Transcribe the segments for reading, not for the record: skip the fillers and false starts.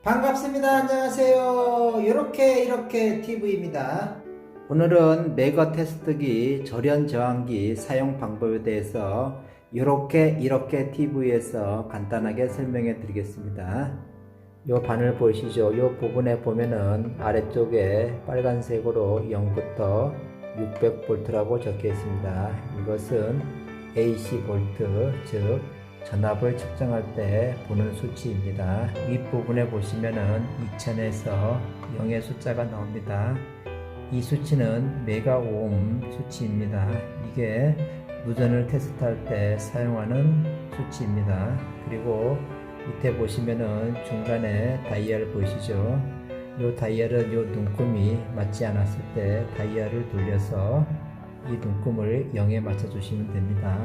반갑습니다. 안녕하세요. 이렇게 TV입니다. 오늘은 메가 테스트기 절연 저항기 사용 방법에 대해서 이렇게 TV에서 간단하게 설명해 드리겠습니다. 이 바늘 보이시죠? 이 부분에 보면은 아래쪽에 빨간색으로 0부터 600V라고 적혀 있습니다. 이것은 AC 볼트, 즉 전압을 측정할 때 보는 수치입니다. 윗부분에 보시면은 2000에서 0의 숫자가 나옵니다. 이 수치는 메가오hm 수치입니다. 이게 무전을 테스트할 때 사용하는 수치입니다. 그리고 밑에 보시면은 중간에 다이얼 보이시죠? 이 다이얼은 이 눈금이 맞지 않았을 때 다이얼을 돌려서 이 눈금을 0에 맞춰 주시면 됩니다.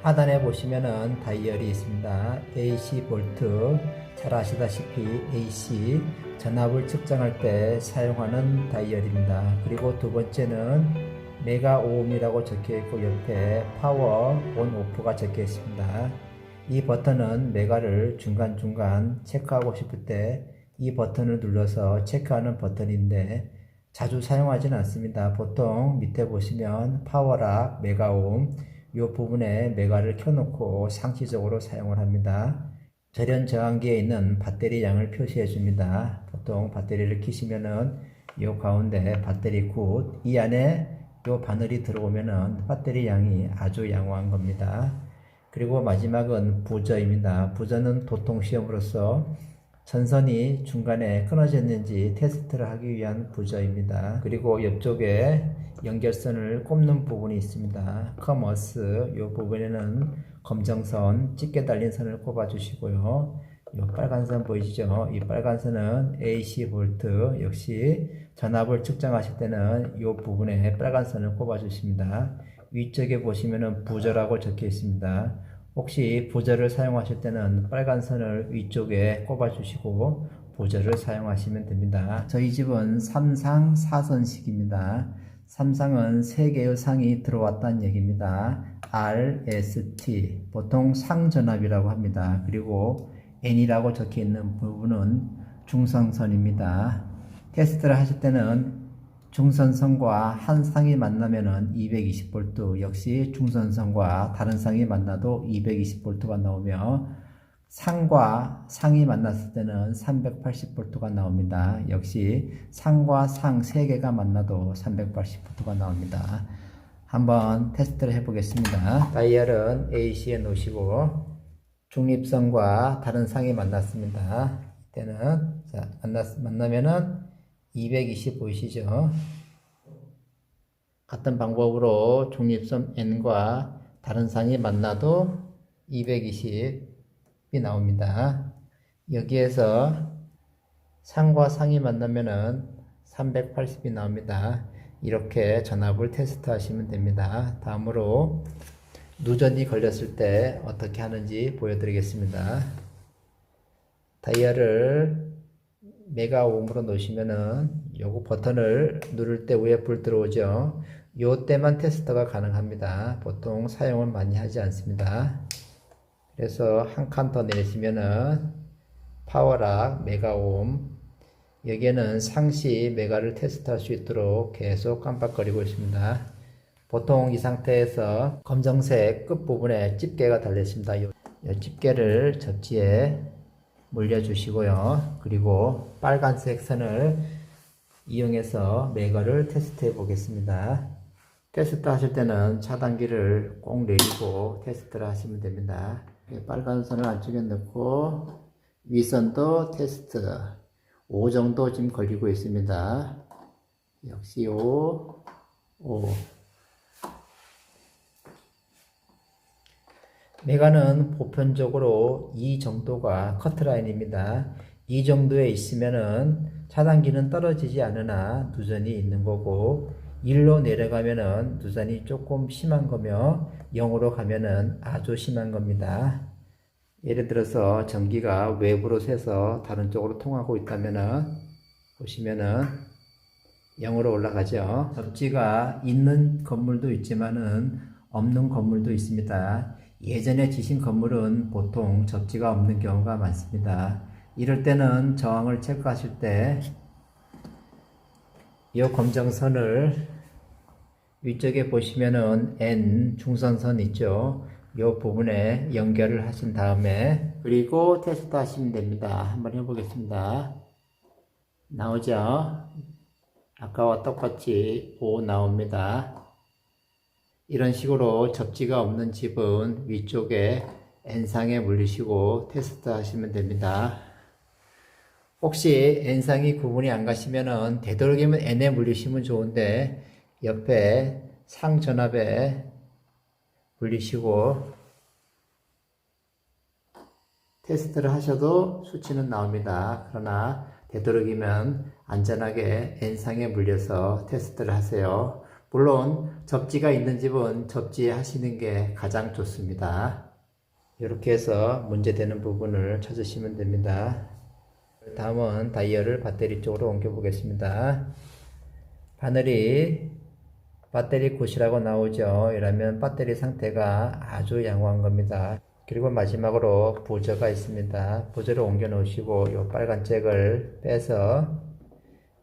하단에 보시면은 다이얼이 있습니다. AC 볼트, 잘 아시다시피 AC 전압을 측정할 때 사용하는 다이얼입니다. 그리고 두 번째는 메가오음이라고 적혀 있고 옆에 파워 온 오프가 적혀 있습니다. 이 버튼은 메가를 중간중간 체크하고 싶을 때 이 버튼을 눌러서 체크하는 버튼인데 자주 사용하지는 않습니다. 보통 밑에 보시면 파워락 메가오hm 이 부분에 메가를 켜놓고 상시적으로 사용을 합니다. 절연 저항기에 있는 배터리 양을 표시해 줍니다. 보통 배터리를 켜시면은 이 가운데 배터리 굿, 이 안에 이 바늘이 들어오면은 배터리 양이 아주 양호한 겁니다. 그리고 마지막은 부저입니다. 부저는 도통 시험으로서 전선이 중간에 끊어졌는지 테스트를 하기 위한 부저입니다. 그리고 옆쪽에 연결선을 꼽는 부분이 있습니다. 커머스 이 부분에는 검정선, 짙게 달린 선을 꼽아 주시고요. 이 빨간 선 보이시죠? 이 빨간 선은 AC 볼트, 역시 전압을 측정하실 때는 이 부분에 빨간 선을 꼽아 주십니다. 위쪽에 보시면은 부저라고 적혀 있습니다. 혹시 부저를 사용하실 때는 빨간 선을 위쪽에 꼽아 주시고 부저를 사용하시면 됩니다. 저희 집은 3상 4선식입니다. 3상은 3개의 상이 들어왔다는 얘기입니다. R, S, T 보통 상전압이라고 합니다. 그리고 N이라고 적혀 있는 부분은 중성선입니다. 테스트를 하실 때는 중선선과 한 상이 만나면은 220V, 역시 중선선과 다른 상이 만나도 220V가 나오며 상과 상이 만났을 때는 380V가 나옵니다. 역시 상과 상 3개가 만나도 380V가 나옵니다. 한번 테스트를 해보겠습니다. 다이얼은 AC에 놓으시고 중립선과 다른 상이 만났습니다. 이때는 자, 만나면은 220 보이시죠? 같은 방법으로 중립선 N과 다른 상이 만나도 220이 나옵니다. 여기에서 상과 상이 만나면은 380이 나옵니다. 이렇게 전압을 테스트 하시면 됩니다. 다음으로 누전이 걸렸을 때 어떻게 하는지 보여드리겠습니다. 다이얼을 메가오음으로 놓으시면은 요거 버튼을 누를 때 위에 불 들어오죠. 요 때만 테스트가 가능합니다. 보통 사용을 많이 하지 않습니다. 그래서 한 칸 더 내리시면은 파워락 메가오음, 여기에는 상시 메가를 테스트할 수 있도록 계속 깜빡거리고 있습니다. 보통 이 상태에서 검정색 끝부분에 집게가 달려 있습니다. 이 집게를 접지에 물려주시고요. 그리고 빨간색 선을 이용해서 메가를 테스트해 보겠습니다. 테스트 하실 때는 차단기를 꼭 내리고 테스트를 하시면 됩니다. 빨간 선을 안쪽에 넣고 윗선도 테스트 5 정도 지금 걸리고 있습니다. 역시 5. 메가는 보편적으로 2 정도가 커트라인입니다. 이 정도에 있으면은 차단기는 떨어지지 않으나 누전이 있는 거고 1로 내려가면은 누전이 조금 심한 거며 0으로 가면은 아주 심한 겁니다. 예를 들어서 전기가 외부로 새서 다른 쪽으로 통하고 있다면은 보시면은 0으로 올라가죠. 접지가 있는 건물도 있지만은 없는 건물도 있습니다. 예전에 지신 건물은 보통 접지가 없는 경우가 많습니다. 이럴 때는 저항을 체크하실 때 이 검정선을 위쪽에 보시면은 N 중선선 있죠. 이 부분에 연결을 하신 다음에 그리고 테스트 하시면 됩니다. 한번 해보겠습니다. 나오죠? 아까와 똑같이 5 나옵니다. 이런 식으로 접지가 없는 집은 위쪽에 N상에 물리시고 테스트 하시면 됩니다. 혹시 N상이 구분이 안 가시면은 되도록이면 N에 물리시면 좋은데 옆에 상전압에 물리시고 테스트를 하셔도 수치는 나옵니다. 그러나 되도록이면 안전하게 N상에 물려서 테스트를 하세요. 물론 접지가 있는 집은 접지하시는 게 가장 좋습니다. 이렇게 해서 문제되는 부분을 찾으시면 됩니다. 다음은 다이얼을 배터리 쪽으로 옮겨 보겠습니다. 바늘이 배터리 굿이라고 나오죠. 이러면 배터리 상태가 아주 양호한 겁니다. 그리고 마지막으로 보저가 있습니다. 보저를 옮겨 놓으시고 이 빨간 잭을 빼서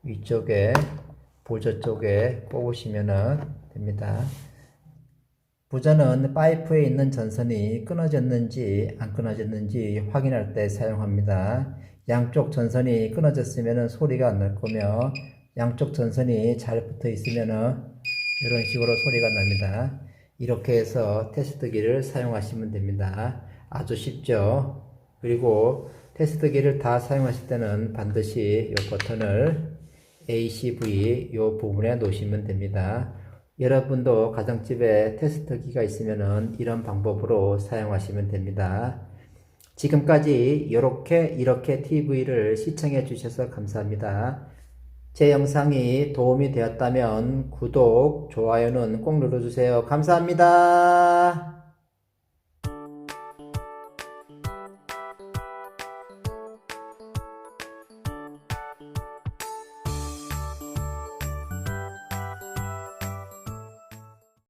위쪽에 보저 쪽에 뽑으시면 됩니다. 보저는 파이프에 있는 전선이 끊어졌는지 안 끊어졌는지 확인할 때 사용합니다. 양쪽 전선이 끊어졌으면 소리가 안 날 거며 양쪽 전선이 잘 붙어 있으면 이런 식으로 소리가 납니다. 이렇게 해서 테스트기를 사용하시면 됩니다. 아주 쉽죠? 그리고 테스트기를 다 사용하실 때는 반드시 이 버튼을 ACV 이 부분에 놓으시면 됩니다. 여러분도 가정집에 테스트기가 있으면 이런 방법으로 사용하시면 됩니다. 지금까지 이렇게 TV를 시청해 주셔서 감사합니다. 제 영상이 도움이 되었다면 구독, 좋아요는 꼭 눌러주세요. 감사합니다.